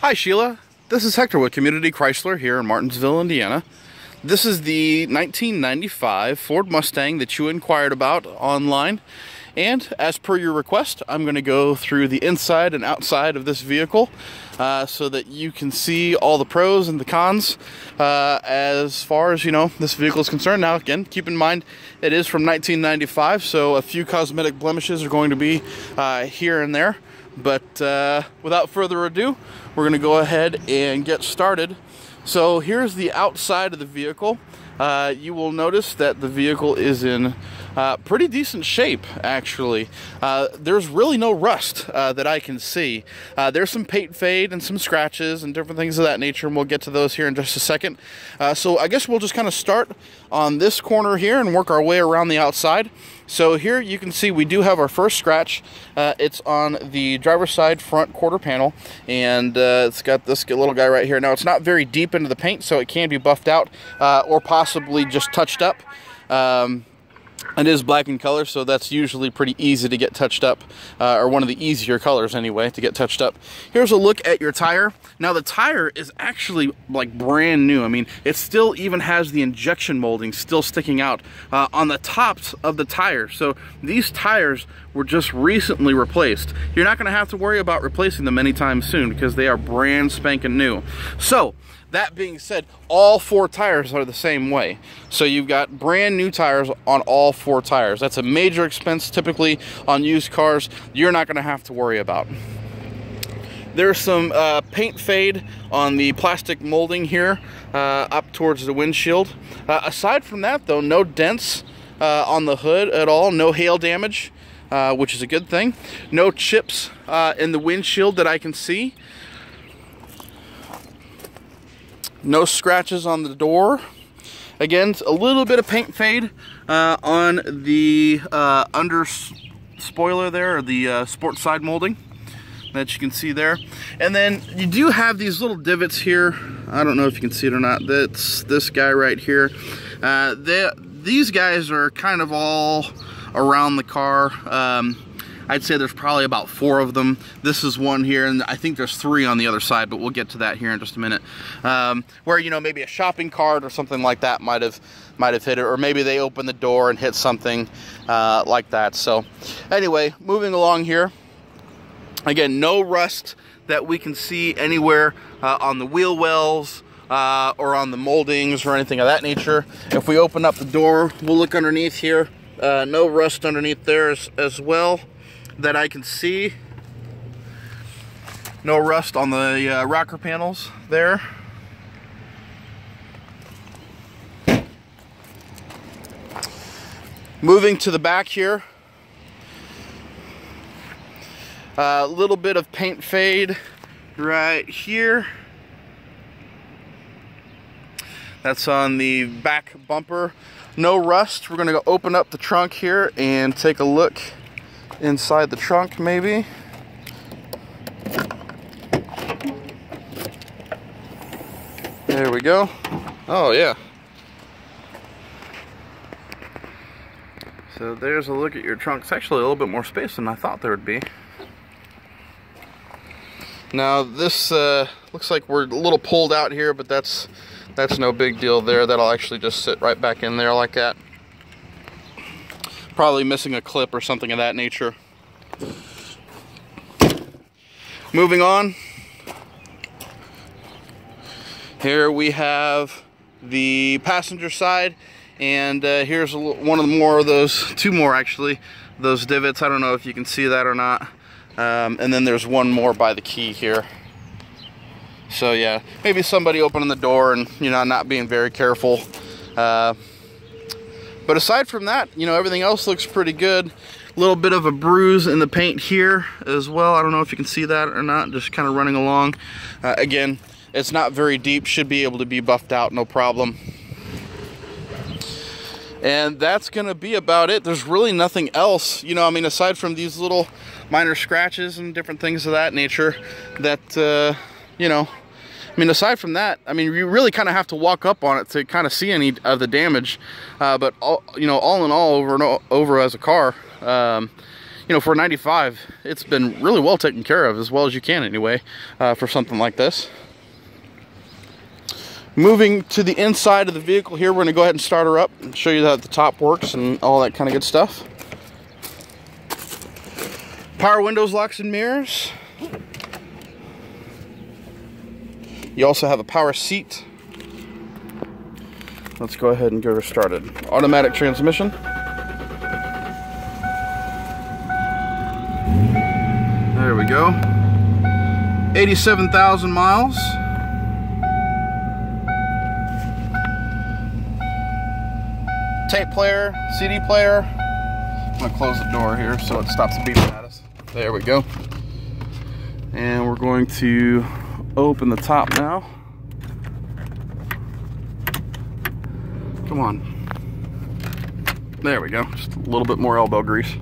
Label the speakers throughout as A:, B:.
A: Hi Sheila, this is Hector with Community Chrysler here in Martinsville, Indiana. This is the 1995 Ford Mustang that you inquired about online. And as per your request, I'm going to go through the inside and outside of this vehicle so that you can see all the pros and the cons as far as, this vehicle is concerned. Now, again, keep in mind it is from 1995, so a few cosmetic blemishes are going to be here and there. But without further ado, we're going to go ahead and get started. So here's the outside of the vehicle. You will notice that the vehicle is in pretty decent shape, actually. There's really no rust that I can see. There's some paint fade and some scratches and different things of that nature, and we'll get to those here in just a second. So I guess we'll just kind of start on this corner here and work our way around the outside. So here you can see we do have our first scratch. It's on the driver's side front quarter panel, and it's got this little guy right here. Now, it's not very deep into the paint, so it can be buffed out or possibly just touched up. It is black in color, so that's usually pretty easy to get touched up, or one of the easier colors anyway to get touched up. Here's a look at your tire. Now, the tire is actually like brand new. I mean, it still even has the injection molding still sticking out on the tops of the tire. So these tires were just recently replaced. You're not going to have to worry about replacing them anytime soon because they are brand spanking new. So that being said, all four tires are the same way. So you've got brand new tires on all four tires. That's a major expense typically on used cars you're not going to have to worry about. There's some paint fade on the plastic molding here up towards the windshield. Aside from that, though, no dents on the hood at all, no hail damage, which is a good thing. No chips in the windshield that I can see. No scratches on the door. Again, a little bit of paint fade on the under spoiler there, or the sports side molding that you can see there. And then you do have these little divots here. I don't know if you can see it or not. That's this guy right here. These guys are kind of all around the car. I'd say there's probably about 4 of them. This is one here, and I think there's 3 on the other side, but we'll get to that here in just a minute. Where, maybe a shopping cart or something like that might have hit it, or maybe they opened the door and hit something like that. So anyway, moving along here. Again, no rust that we can see anywhere on the wheel wells or on the moldings or anything of that nature. If we open up the door, we'll look underneath here. No rust underneath there as well that I can see. No rust on the rocker panels there. Moving to the back here, a little bit of paint fade right here. That's on the back bumper. No rust. We're going to go open up the trunk here and take a look inside the trunk, maybe. There we go. Oh yeah. So there's a look at your trunk. It's actually a little bit more space than I thought there would be. Now this looks like we're a little pulled out here, but that's no big deal there. That'll actually just sit right back in there like that. Probably missing a clip or something of that nature. Moving on. Here we have the passenger side, and here's one of the more of those, 2 more actually, those divots. I don't know if you can see that or not. And then there's one more by the key here. So yeah, maybe somebody opening the door and not being very careful. But aside from that, everything else looks pretty good. A little bit of a bruise in the paint here as well. I don't know if you can see that or not, just kind of running along. Again, it's not very deep, should be able to be buffed out, no problem. And that's gonna be about it. There's really nothing else, aside from these little minor scratches and different things of that nature that, aside from that, you really kind of have to walk up on it to kind of see any of the damage. But all in all, over as a car, you know, for 95, it's been really well taken care of, as well as you can anyway, for something like this. Moving to the inside of the vehicle here, we're going to go ahead and start her up and show you how the top works and all that kind of good stuff. Power windows, locks, and mirrors. You also have a power seat. Let's go ahead and get her started. Automatic transmission. There we go. 87,000 miles. Tape player, CD player. I'm gonna close the door here so it stops beeping at us. There we go. And we're going to open the top now. Come on. There we go. Just a little bit more elbow grease.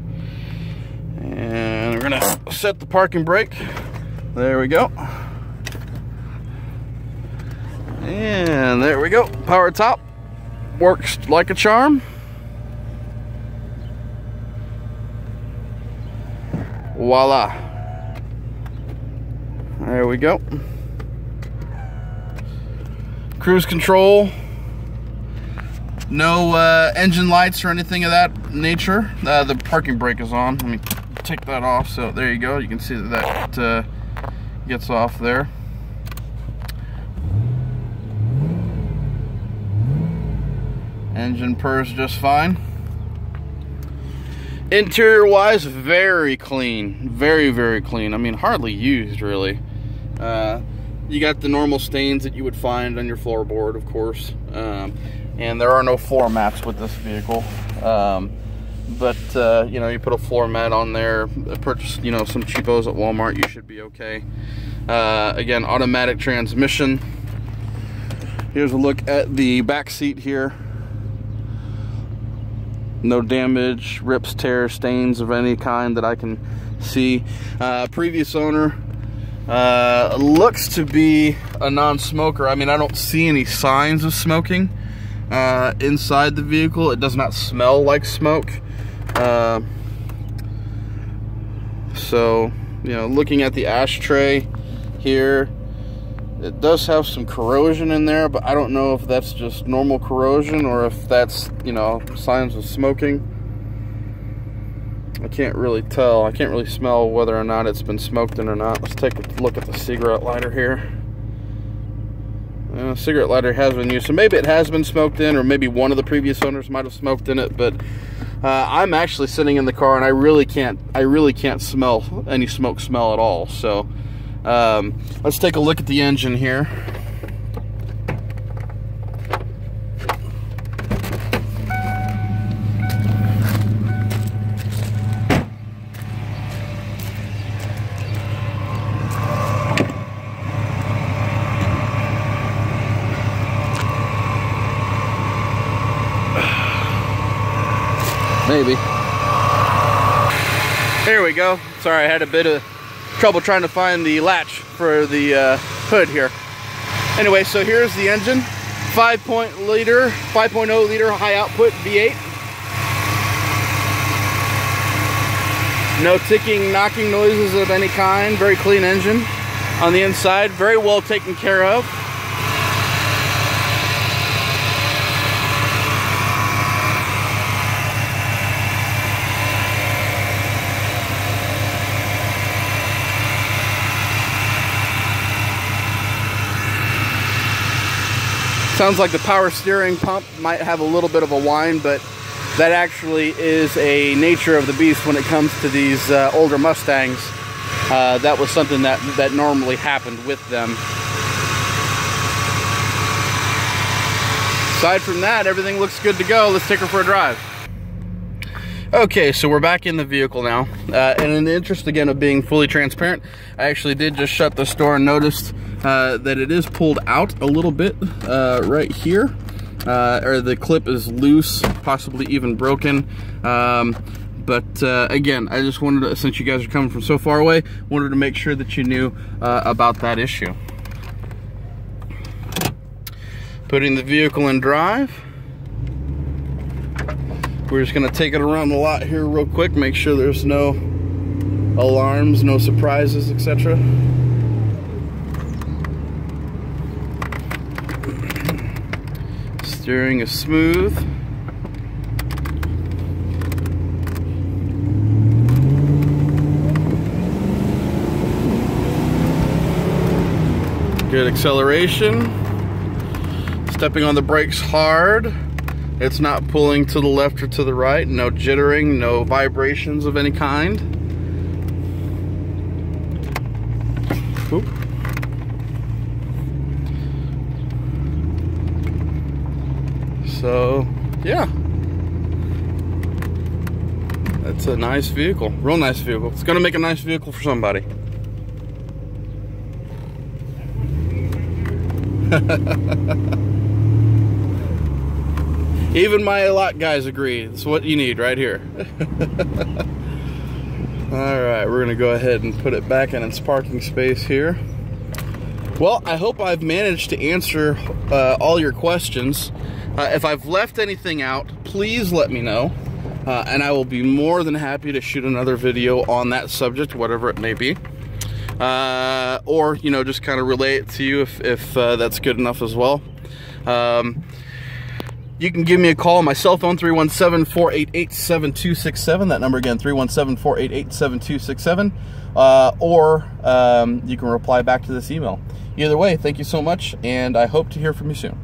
A: And we're gonna set the parking brake. There we go. And there we go. Power top. Works like a charm. Voila. There we go. Cruise control. No engine lights or anything of that nature. The parking brake is on. Let me take that off. So there you go. You can see that gets off there. Engine purrs just fine. Interior wise, very clean. Very, very clean. I mean, hardly used, really. You got the normal stains that you would find on your floorboard, of course. And there are no floor mats with this vehicle. You know, you put a floor mat on there, purchase, you know, some cheapos at Walmart, you should be okay. Again, automatic transmission. Here's a look at the back seat here. No damage, rips, tears, stains of any kind that I can see. Previous owner looks to be a non-smoker. I mean, I don't see any signs of smoking inside the vehicle. It does not smell like smoke. So, you know, looking at the ashtray here, it does have some corrosion in there, but I don't know if that's just normal corrosion or if that's, you know, signs of smoking. I can't really tell. I can't really smell whether or not it's been smoked in or not. Let's take a look at the cigarette lighter here. Cigarette lighter has been used, so maybe it has been smoked in, or maybe one of the previous owners might have smoked in it, but I'm actually sitting in the car and I really can't smell any smoke smell at all. So let's take a look at the engine here. Maybe. There we go. Sorry, I had a bit of trouble trying to find the latch for the hood here. Anyway, so here's the engine. 5.0 liter high output V8. No ticking, knocking noises of any kind. Very clean engine on the inside. Very well taken care of. Sounds like the power steering pump might have a little bit of a whine, but that actually is a nature of the beast when it comes to these older Mustangs. That was something that normally happened with them. Aside from that, everything looks good to go. Let's take her for a drive. Okay, so we're back in the vehicle now. And in the interest, again, of being fully transparent, I actually did just shut this door and noticed that it is pulled out a little bit right here. Or the clip is loose, possibly even broken. Again, I just wanted to, since you guys are coming from so far away, wanted to make sure that you knew about that issue. Putting the vehicle in drive. We're just gonna take it around the lot here real quick, make sure there's no alarms, no surprises, etc. Steering is smooth. Good acceleration. Stepping on the brakes hard. It's not pulling to the left or to the right. No jittering, no vibrations of any kind. Oop. So, yeah. That's a nice vehicle. Real nice vehicle. It's gonna make a nice vehicle for somebody. Even my lot guys agree. It's what you need right here. Alright, we're going to go ahead and put it back in its parking space here. Well, I hope I've managed to answer all your questions. If I've left anything out, please let me know. And I will be more than happy to shoot another video on that subject, whatever it may be. Or, you know, just kind of relay it to you if that's good enough as well. You can give me a call on my cell phone, 317-488-7267. That number again, 317-488-7267. Or you can reply back to this email. Either way, thank you so much, and I hope to hear from you soon.